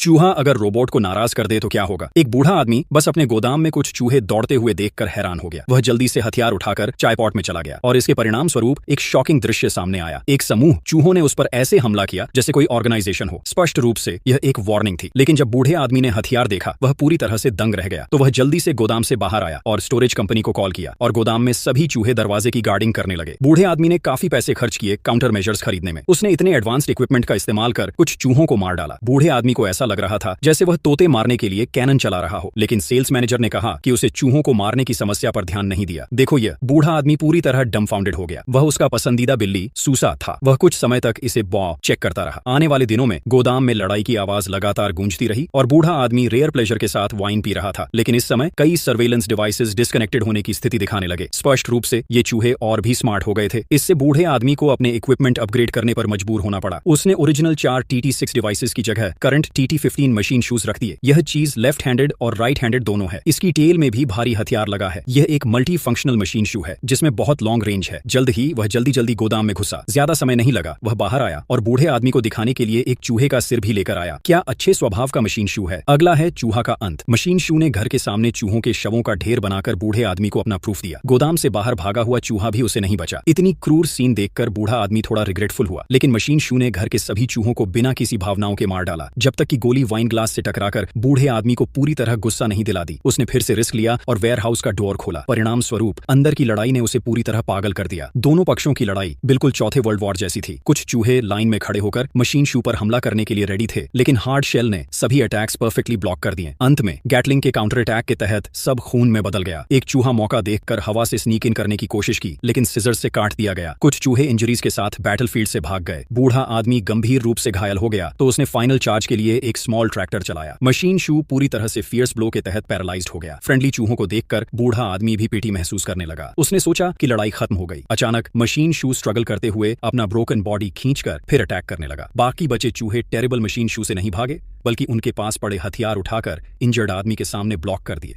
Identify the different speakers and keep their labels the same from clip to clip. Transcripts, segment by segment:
Speaker 1: चूहा अगर रोबोट को नाराज कर दे तो क्या होगा। एक बूढ़ा आदमी बस अपने गोदाम में कुछ चूहे दौड़ते हुए देखकर हैरान हो गया। वह जल्दी से हथियार उठाकर चाय पॉट में चला गया और इसके परिणाम स्वरूप एक शॉकिंग दृश्य सामने आया। एक समूह चूहों ने उस पर ऐसे हमला किया जैसे कोई ऑर्गेनाइजेशन हो। स्पष्ट रूप से यह एक वार्निंग थी, लेकिन जब बूढ़े आदमी ने हथियार देखा वह पूरी तरह से दंग रह गया। तो वह जल्दी से गोदाम से बाहर आया और स्टोरेज कंपनी को कॉल किया और गोदाम में सभी चूहे दरवाजे की गार्डिंग करने लगे। बूढ़े आदमी ने काफी पैसे खर्च किए काउंटर मेजर्स खरीदने में। उसने इतने एडवांस्ड इक्विपमेंट का इस्तेमाल कर कुछ चूहों को मार डाला। बूढ़े आदमी को ऐसा लग रहा था जैसे वह तोते मारने के लिए कैनन चला रहा हो, लेकिन सेल्स मैनेजर ने कहा कि उसे चूहों को मारने की समस्या पर ध्यान नहीं दिया। देखो, यह बूढ़ा आदमी पूरी तरह डम्फाउंडेड हो गया। वह उसका पसंदीदा बिल्ली सूसा था। वह कुछ समय तक इसे बॉ चेक करता रहा। आने वाले दिनों में गोदाम में लड़ाई की आवाज लगातार गूंजती रही और बूढ़ा आदमी रेयर प्लेजर के साथ वाइन पी रहा था। लेकिन इस समय कई सर्वेलेंस डिवाइसेस डिस्कनेक्टेड होने की स्थिति दिखाने लगे। स्पष्ट रूप से ये चूहे और भी स्मार्ट हो गए थे। इससे बूढ़े आदमी को अपने इक्विपमेंट अपग्रेड करने पर मजबूर होना पड़ा। उसने ओरिजिनल 4 TT6 डिवाइसेस की जगह करंट TT15 मशीन शूज रख दिए। यह चीज लेफ्ट हैंडेड और राइट हैंडेड दोनों है। इसकी टेल में भी भारी हथियार लगा है। यह एक मल्टी फंक्शनल मशीन शू है जिसमें बहुत लॉन्ग रेंज है। जल्द ही वह जल्दी गोदाम में घुसा। ज्यादा समय नहीं लगा, वह बाहर आया और बूढ़े आदमी को दिखाने के लिए एक चूहे का सिर भी लेकर आया। क्या अच्छे स्वभाव का मशीन शू है। अगला है चूहा का अंत। मशीन शू ने घर के सामने चूहों के शवों का ढेर बनाकर बूढ़े आदमी को अपना प्रूफ दिया। गोदाम से बाहर भागा हुआ चूहा भी उसे नहीं बचा। इतनी क्रूर सीन देखकर बूढ़ा आदमी थोड़ा रिग्रेटफुल हुआ, लेकिन मशीन शू ने घर के सभी चूहों को बिना किसी भावनाओं के मार डाला, जब तक कि गोली वाइन ग्लास से टकराकर बूढ़े आदमी को पूरी तरह गुस्सा नहीं दिला दी। उसने फिर से रिस्क लिया और वेयरहाउस का डोर खोला। परिणाम स्वरूप अंदर की लड़ाई ने उसे पूरी तरह पागल कर दिया। दोनों पक्षों की लड़ाई बिल्कुल चौथे वर्ल्ड वॉर जैसी थी। कुछ चूहे लाइन में खड़े होकर मशीन शू पर हमला करने के लिए रेडी थे, लेकिन हार्ड शेल ने सभी अटैक्स परफेक्टली ब्लॉक कर दिए। अंत में गैटलिंग के काउंटर अटैक के तहत सब खून में बदल गया। एक चूहा मौका देखकर हवा से स्नीक इन करने की कोशिश की, लेकिन सिजर्स से काट दिया गया। कुछ चूहे इंजरीज के साथ बैटलफील्ड से भाग गए। बूढ़ा आदमी गंभीर रूप से घायल हो गया तो उसने फाइनल चार्ज के लिए एक स्मॉल ट्रैक्टर चलाया। मशीन शू पूरी तरह से फियर्स ब्लो के तहत पैरालाइज्ड हो गया। फ्रेंडली चूहों को देखकर बूढ़ा आदमी भी पीटी महसूस करने लगा। उसने सोचा कि लड़ाई खत्म हो गई। अचानक मशीन शू स्ट्रगल करते हुए अपना ब्रोकन बॉडी खींचकर फिर अटैक करने लगा। बाकी बचे चूहे टेरिबल मशीन शू से नहीं भागे, बल्कि उनके पास पड़े हथियार उठाकर इंजर्ड आदमी के सामने ब्लॉक कर दिए।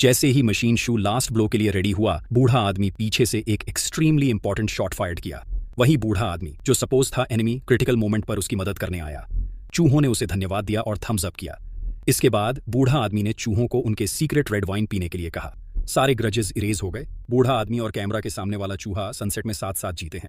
Speaker 1: जैसे ही मशीन शू लास्ट ब्लो के लिए रेडी हुआ, बूढ़ा आदमी पीछे से एक एक्सट्रीमली इंपॉर्टेंट शॉट फायर्ड किया। वही बूढ़ा आदमी जो सपोज था एनिमी क्रिटिकल मोमेंट पर उसकी मदद करने आया। चूहों ने उसे धन्यवाद दिया और थम्स अप किया। इसके बाद बूढ़ा आदमी ने चूहों को उनके सीक्रेट रेड वाइन पीने के लिए कहा। सारे ग्रजेस इरेज हो गए। बूढ़ा आदमी और कैमरा के सामने वाला चूहा सनसेट में साथ साथ जीते हैं।